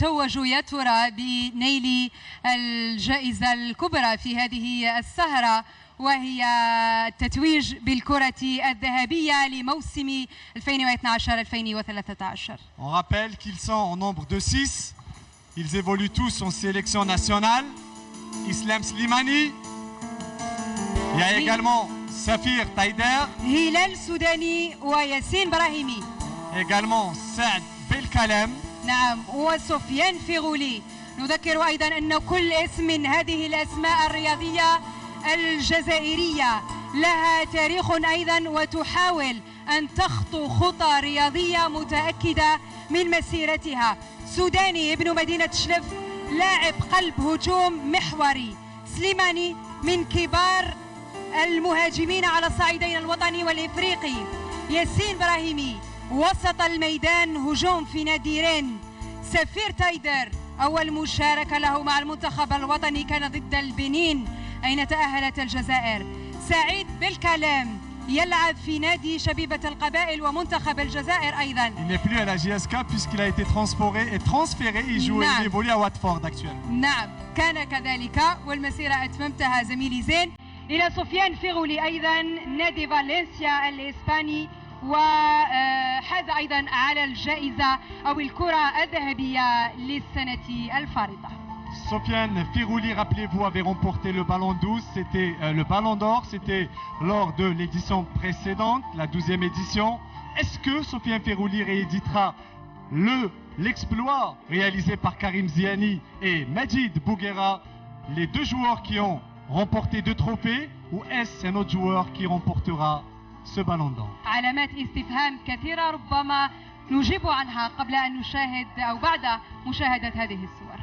توجوا يا ترى بنيل الجائزة الكبرى في هذه السهرة، وهي التتويج بالكرة الذهبية لموسم 2012-2013. On rappelle qu'ils sont au nombre de 6. Ils évoluent tous en sélection nationale. Islam Slimani. Il y a également Safir Taider. هلال سوداني وياسين براهيمي. Également Saad Belkalem. نعم، وسفيان فيغولي. نذكر أيضا أن كل اسم من هذه الأسماء الرياضية الجزائرية لها تاريخ أيضا، وتحاول أن تخطو خطى رياضية متأكدة من مسيرتها. سوداني ابن مدينة شلف، لاعب قلب هجوم محوري. سليماني من كبار المهاجمين على الصعيدين الوطني والإفريقي. ياسين براهيمي وسط الميدان، هجوم في نادي. سفير تايدر أول مشاركة له مع المنتخب الوطني كان ضد البنين أين تأهلت الجزائر. سعيد بالكلام يلعب في نادي شبيبة القبائل ومنتخب الجزائر أيضا. Il n'est plus à la JSK puisqu'il a été transféré. Il joue et évolue à Watford actuellement. نعم كان كذلك، والمسيرة أتممتها زميلي زين. إلى سفيان فيغولي أيضا نادي فالنسيا الإسباني، وحاز أيضا على الجائزة أو الكرة الذهبية للسنة الفارطة. Sofiane Firouli, rappelez-vous, avait remporté le ballon 12, c'était le ballon d'or, c'était lors de l'édition précédente, la 12e édition. Est-ce que Sofiane Firouli rééditera l'exploit réalisé par Karim Ziani et Majid Bouguera, les deux joueurs qui ont remporté 2 trophées, ou est-ce un autre joueur qui remportera ce ballon d'or? علامات استفهام كثيرة ربما نجيب عنها قبل أن نشاهد أو بعد مشاهدة هذه الصور.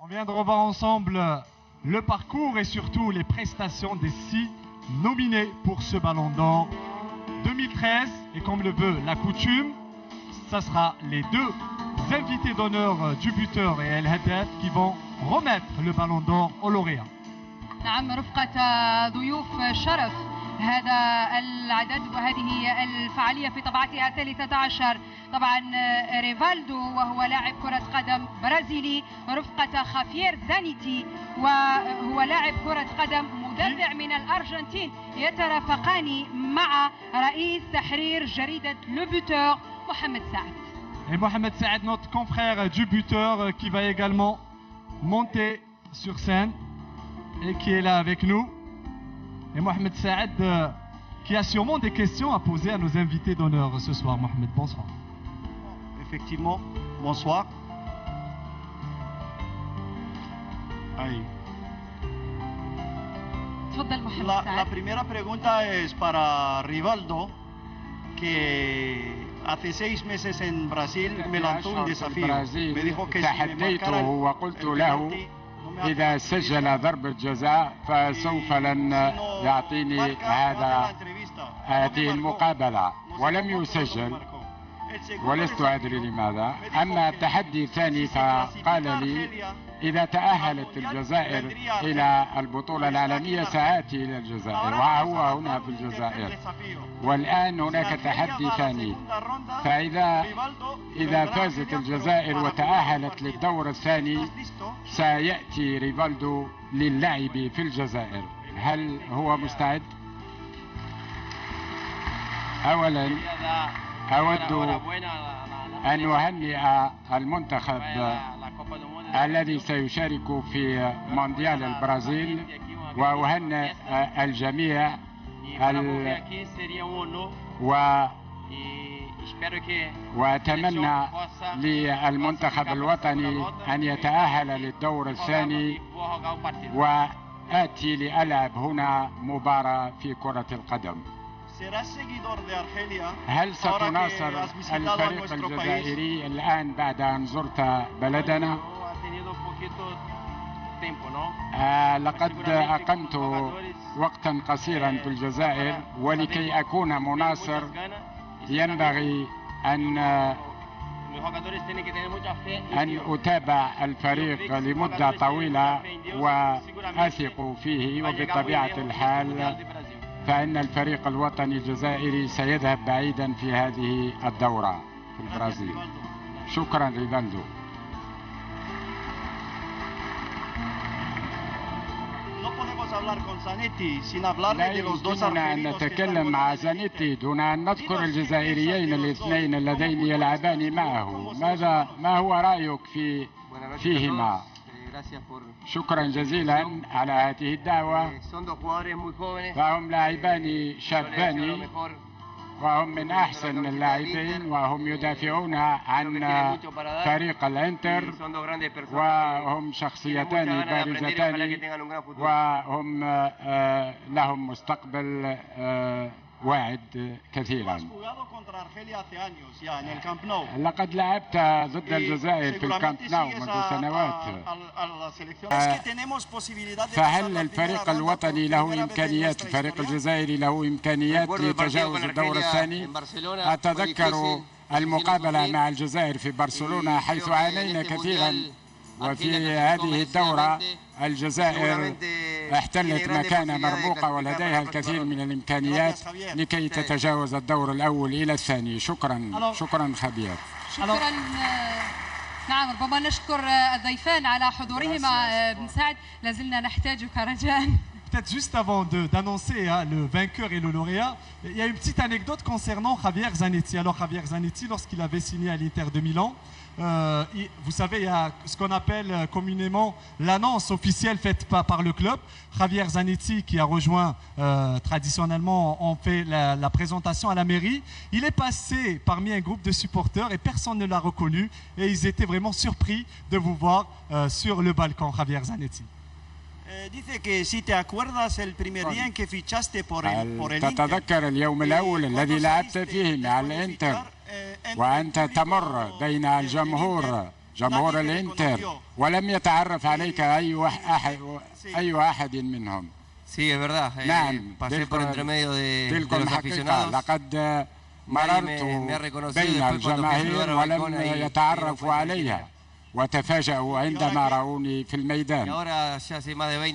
On vient de revoir ensemble le parcours et surtout les prestations des 6 nominés pour ce Ballon d'Or 2013. Et comme le veut la coutume, ça sera les 2 invités d'honneur du buteur et El Haddad qui vont remettre le Ballon d'Or au lauréat. نعم رفقة ضيوف شرف هذا العدد وهذه الفعالية في طبعتها 13. طبعا ريفالدو وهو لاعب كرة قدم برازيلي رفقة خافير زانيتي وهو لاعب كرة قدم مدافع من الأرجنتين يترافقان مع رئيس تحرير جريدة لو بوتور محمد سعد. Et Mohamed Saad, notre confrère du buteur, qui va également monter sur scène et qui est là avec nous. Et Mohamed Saad, qui a sûrement des questions à poser à nos invités d'honneur ce soir. Mohamed, bonsoir. Effectivement, bonsoir. Ahí. La primera pregunta es para Rivaldo, que hace 6 meses en Brasil me lanzó un desafío. Me dijo que تحديته وقلت له إذا سجل ضربة جزاء فسوف لن يعطيني هذه المقابلة، ولم يسجل ولست أدري لماذا. أما التحدي الثاني فقال لي إذا تأهلت الجزائر إلى البطولة العالمية سآتي إلى الجزائر، وهو هنا في الجزائر. والآن هناك تحدي ثاني، فإذا فازت الجزائر وتأهلت للدور الثاني سيأتي ريفالدو للعب في الجزائر. هل هو مستعد؟ أولا أود أن أهنئ المنتخب الذي سيشارك في مونديال البرازيل، وأهنئ الجميع وأتمنى للمنتخب الوطني أن يتأهل للدور الثاني وآتي لألعب هنا مباراة في كرة القدم. هل ستناصر الفريق الجزائري الآن بعد أن زرت بلدنا؟ لقد أقمت وقتا قصيرا في الجزائر، ولكي أكون مناصر ينبغي أن أتابع الفريق لمدة طويلة وأثق فيه، وبطبيعة الحال فإن الفريق الوطني الجزائري سيذهب بعيدا في هذه الدورة في البرازيل. شكرا ريفالدو. لا يمكننا أن نتكلم مع زانيتي دون أن نذكر الجزائريين الاثنين اللذين يلعبان معه. ما هو رأيك فيهما؟ شكرا جزيلا على هذه الدعوة. فهم لاعبان شابان وهم من أحسن اللاعبين، وهم يدافعون عن فريق الانتر، وهم شخصيتان بارزتان، وهم لهم مستقبل واعد كثيرا. لقد لعبت ضد الجزائر في الكامب ناو منذ سنوات. فهل الفريق الوطني له إمكانيات، الفريق الجزائري له إمكانيات لتجاوز الدور الثاني؟ أتذكر المقابلة مع الجزائر في برشلونة حيث عانينا كثيرا، وفي هذه الدورة الجزائر احتلت مكانة مرموقة ولديها الكثير من الإمكانيات لكي تتجاوز الدور الأول إلى الثاني. شكرا خبير. شكرا. نعم، ربما نشكر الضيفان على حضورهما. بن سعد، لازلنا نحتاجك رجاء. Peut-être juste avant d'annoncer le vainqueur et le lauréat, il y a une petite anecdote concernant Javier Zanetti. Alors Javier Zanetti, lorsqu'il avait signé à l'Inter de Milan, vous savez, il y a ce qu'on appelle communément l'annonce officielle faite par le club. Javier Zanetti, qui a rejoint traditionnellement, on fait la présentation à la mairie. Il est passé parmi un groupe de supporters et personne ne l'a reconnu. Et ils étaient vraiment surpris de vous voir sur le balcon, Javier Zanetti. Dice que si te acuerdas el primer día en que fichaste por el تتذكر اليوم الأول الذي لعبت فيه مع الإنتر وأنت تمر بين الجمهور جمهور الانتر ولم يتعرف عليك أي أحد منهم. Sí, es verdad. نعم، pasé por entre medio de تلك los الحقيقة. aficionados. لقد مررت بين الجماهير ولم يتعرفوا علي وتفاجأوا عندما رأوني في الميدان.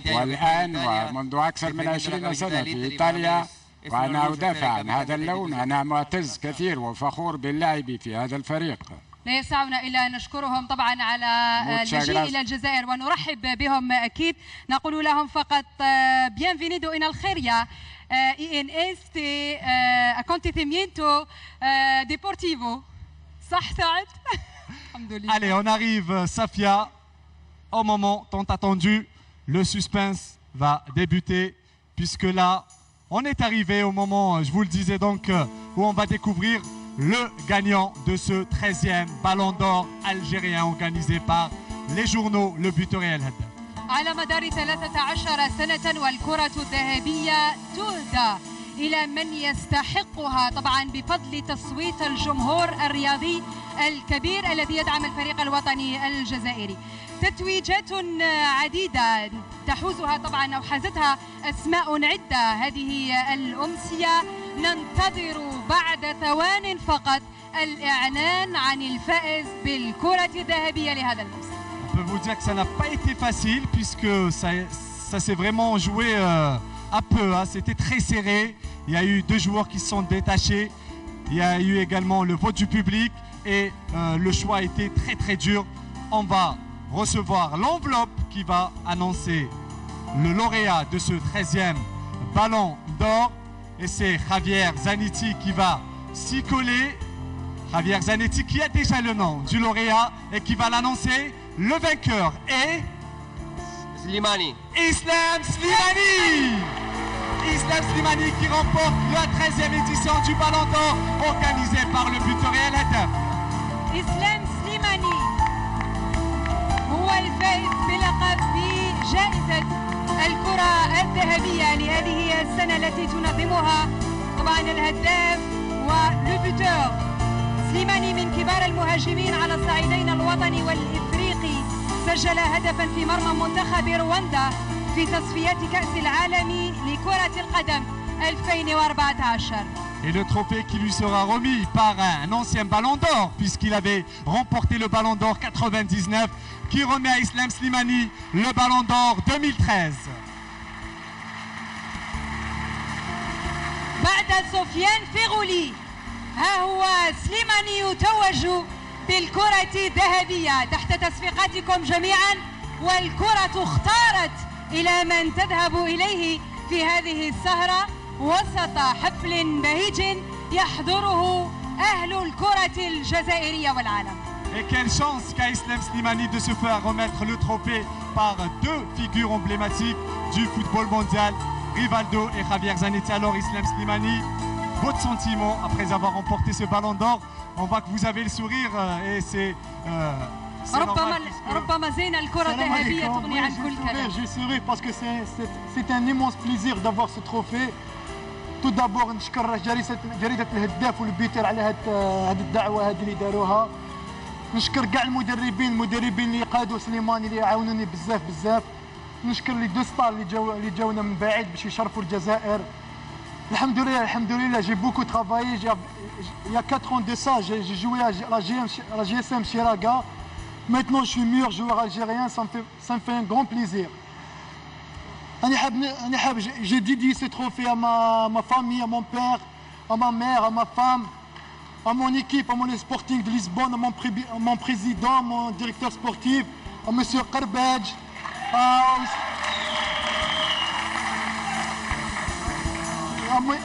والآن ومنذ أكثر من 20 سنة في إيطاليا وأنا أدافع عن هذا اللون. أنا معتز كثير وفخور باللعب في هذا الفريق. لا يسعنا إلا أن نشكرهم طبعا على المجيء إلى الجزائر ونرحب بهم أكيد. نقول لهم فقط bienvenido en Algeria y en este acontecimiento deportivo. صح سعد؟ الحمد لله. Allez, on arrive, Safia, au moment tant attendu. Le suspense va débuter puisque là, on est arrivé au moment, je vous le disais donc, où on va découvrir le gagnant de ce 13e Ballon d'Or algérien organisé par les journaux Le Buteur et El Hadaf. على مدار 13 سنة والكرة الذهبية تهدى إلى من يستحقها طبعا بفضل تصويت الجمهور الرياضي الكبير الذي يدعم الفريق الوطني الجزائري. تتويجات عديدة تحوزها طبعا أو حازتها أسماء عدة هذه الأمسية. ننتظر بعد ثوان فقط الإعلان عن الفائز بالكرة الذهبية لهذا الموسم. On peut vous dire que ça n'a pas été facile puisque ça s'est vraiment joué à peu. Hein. C'était très serré. Il y a eu 2 joueurs qui se sont détachés. Il y a eu également le vote du public et le choix a été très très dur. On va recevoir l'enveloppe qui va annoncer le lauréat de ce 13e Ballon d'Or. Et c'est Javier Zanetti qui va s'y coller. Javier Zanetti qui a déjà le nom du lauréat et qui va l'annoncer. Le vainqueur est Slimani. Islam Slimani. Islam Slimani qui remporte la 13e édition du Ballon d'Or organisé par le Buteur et El Hadaf. إسلام سليماني هو الفائز بلقب بجائزة الكرة الذهبية لهذه السنة التي تنظمها طبعا الهداف ولوبوتور. سليماني من كبار المهاجمين على الصعيدين الوطني والإفريقي. سجل هدفا في مرمى منتخب رواندا في تصفيات كأس العالم لكرة القدم 2014. Et le trophée qui lui sera remis par un ancien Ballon d'Or, puisqu'il avait remporté le Ballon d'Or 99, qui remet à Islam Slimani le Ballon d'Or 2013. بعد سفيان فيغولي ها هو سليماني يتوج بالكرة الذهبية تحت تصفيقاتكم جميعا، والكرة اختارت إلى من تذهب إليه في هذه السهرة وسط حفل بهيج يحضره أهل الكرة الجزائرية والعالم. Et quelle chance qu'a Islam Slimani de se faire remettre le trophée par 2 figures emblématiques du football mondial, Rivaldo et Javier Zanetti. Alors Islam Slimani, votre sentiment après avoir remporté ce Ballon d'Or? On voit que vous avez le sourire et c'est ربما زين الكرة الذهبية تغني عن كل كلام. J'ai souri parce que c'est un immense plaisir d'avoir ce trophée. Tout d'abord نشكر جريدة الهداف والبيتر على هذه الدعوة هذه اللي داروها. نشكر كاع المدربين اللي قادوا سليماني اللي عاونوني بزاف. نشكر لي 2 ستار اللي جاونا من بعيد باش يشرفوا الجزائر. الحمد لله j'ai beaucoup travaillé. Il y a 4 ans de ça, j'ai joué à la GSM Chiraga. Maintenant je suis meilleur joueur algérien, ça me fait un grand plaisir. J'ai dédié ce trophée à ma famille, à mon père, à ma mère, à ma femme, à mon équipe, à mon Sporting de Lisbonne, à mon président, à mon directeur sportif, à M. Karbadj,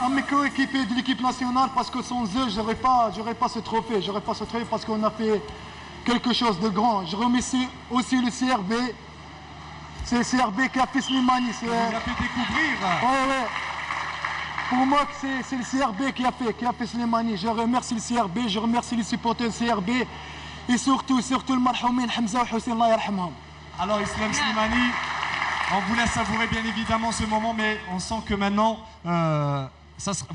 à mes coéquipiers de l'équipe nationale, parce que sans eux, j'aurais pas ce trophée. J'aurais pas ce trophée parce qu'on a fait quelque chose de grand. Je remercie aussi le CRB. C'est le CRB qui a fait Slimani. Vous a fait découvrir. Ouais. Pour moi, c'est le CRB qui a fait Slimani. Je remercie le CRB, je remercie les supporters du CRB et surtout le marhoumin Hamza et Hussein, Allah yarhamhum. Alors Islam Slimani, on vous laisse savourer bien évidemment ce moment, mais on sent que maintenant,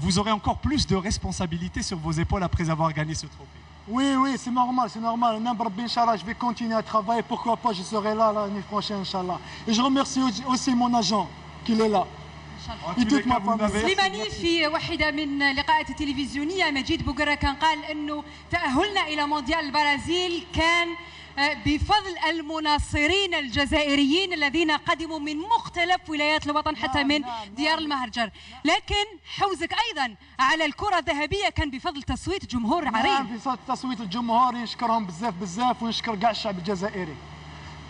vous aurez encore plus de responsabilités sur vos épaules après avoir gagné ce trophée. Oui, c'est normal, c'est normal. Inch'Allah, je vais continuer à travailler. Pourquoi pas, je serai là l'année prochaine, Inch'Allah. Et je remercie aussi mon agent qui est là. سليماني في واحدة من اللقاءات التلفزيونية مجيد بوغرا كان قال أنه تأهلنا إلى مونديال البرازيل كان بفضل المناصرين الجزائريين الذين قدموا من مختلف ولايات الوطن حتى من ديار المهجر، لكن حوزك أيضا على الكرة الذهبية كان بفضل تصويت جمهور عريض. نعم، بفضل تصويت الجمهور، نشكرهم بزاف ونشكر كاع الشعب الجزائري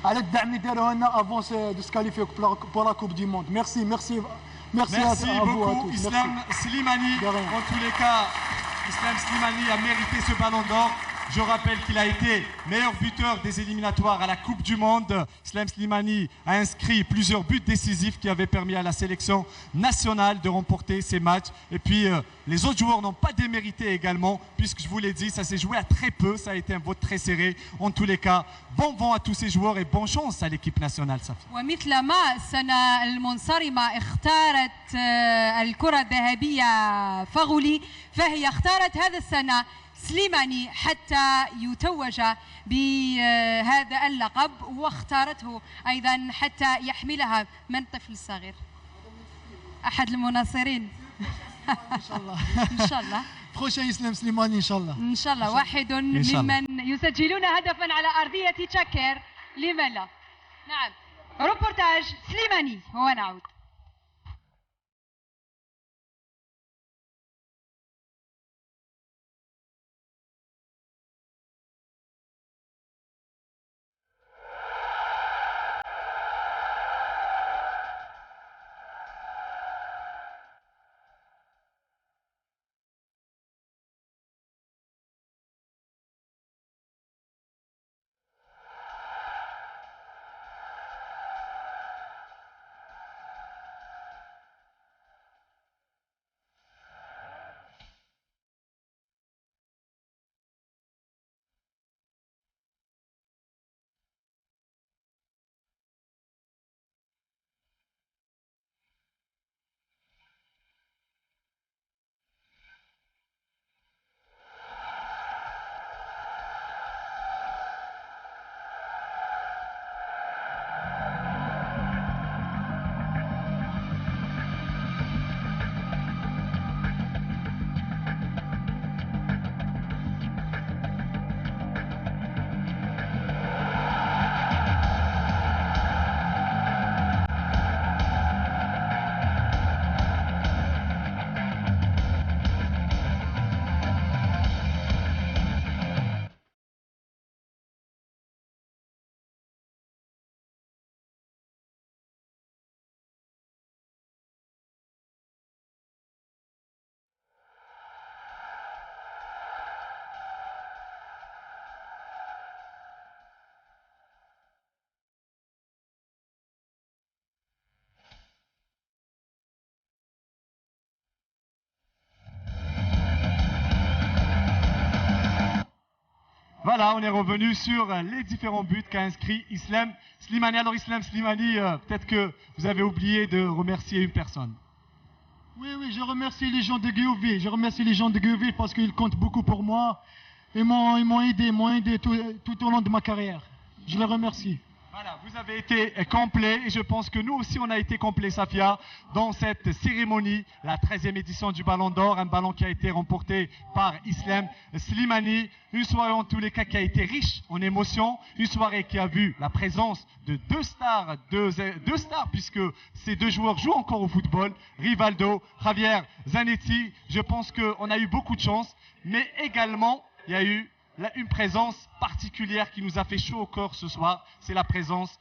على الدعم اللي داروه لنا افون دو سكاليفيو بور لا كوب دي موند. Merci beaucoup Islam Slimani. En tous les cas, Islam Slimani a mérité ce ballon d'or. Je rappelle qu'il a été meilleur buteur des éliminatoires à la Coupe du Monde. Islam Slimani a inscrit plusieurs buts décisifs qui avaient permis à la sélection nationale de remporter ces matchs. Et puis les autres joueurs n'ont pas démérité également, puisque je vous l'ai dit, ça s'est joué à très peu, ça a été un vote très serré. En tous les cas, bon vent à tous ces joueurs et bonne chance à l'équipe nationale. ومثلما السنة المنصرمة اختارت الكرة الذهبية فغولي، فهي اختارت هذا السنة سليماني حتى يتوج بهذا اللقب، واختارته أيضا حتى يحملها من الطفل الصغير أحد المناصرين. إن شاء الله إن شاء الله بروشين إسلام سليماني إن شاء الله. إن شاء الله واحد ممن يسجلون هدفا على أرضية تشاكر، لما لا؟ نعم، روبورتاج سليماني ونعود. Voilà, on est revenu sur les différents buts qu'a inscrit Islam Slimani. Alors Islam Slimani, peut-être que vous avez oublié de remercier une personne. Oui, je remercie les gens de Guyouville. Je remercie les gens de Guyouville parce qu'ils comptent beaucoup pour moi. Ils m'ont aidé tout au long de ma carrière. Je les remercie. Voilà, vous avez été complet et je pense que nous aussi on a été complet, Safia, dans cette cérémonie, la 13e édition du Ballon d'Or, un ballon qui a été remporté par Islam Slimani. Une soirée en tous les cas qui a été riche en émotions, une soirée qui a vu la présence de deux stars puisque ces deux joueurs jouent encore au football, Rivaldo, Javier Zanetti. Je pense qu'on a eu beaucoup de chance, mais également il y a eu une présence particulière qui nous a fait chaud au corps ce soir, c'est la présence,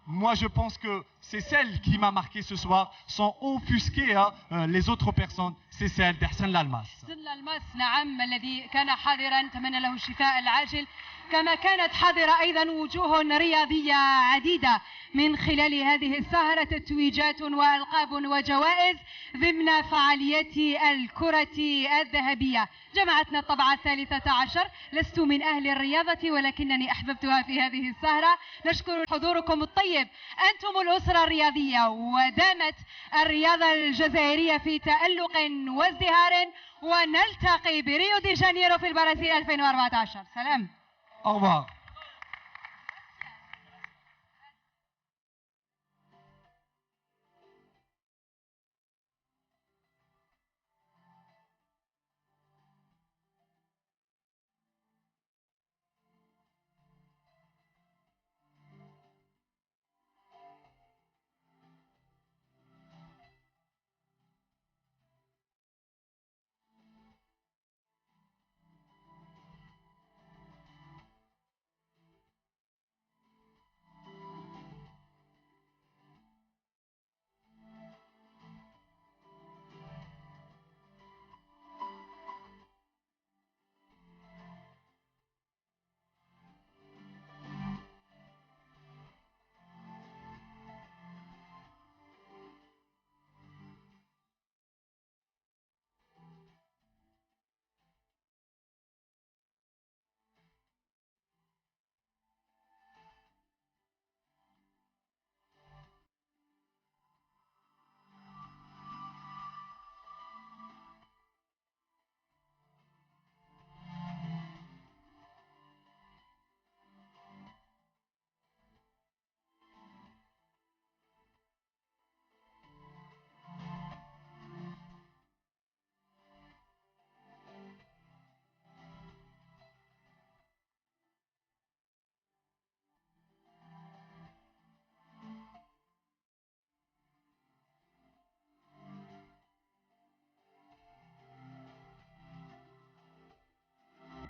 moi je pense que c'est celle qui m'a marqué ce soir, sans offusquer les autres personnes, c'est celle d'Hassan Lalmas. حسن الألماس نعم الذي كان حاضرا، نتمنى له الشفاء العاجل. كما كانت حاضرة أيضا وجوه رياضية عديدة من خلال هذه السهرة، تتويجات وألقاب وجوائز ضمن فعاليات الكرة الذهبية. جمعتنا الطبعة 13. لست من أهل الرياضة ولكنني أحببتها في هذه السهرة. نشكر حضوركم الطيب، أنتم الأسرة الرياضية، ودامت الرياضة الجزائرية في تألق وازدهار، ونلتقي بريو دي جانيرو في البرازيل 2014. سلام. Au revoir.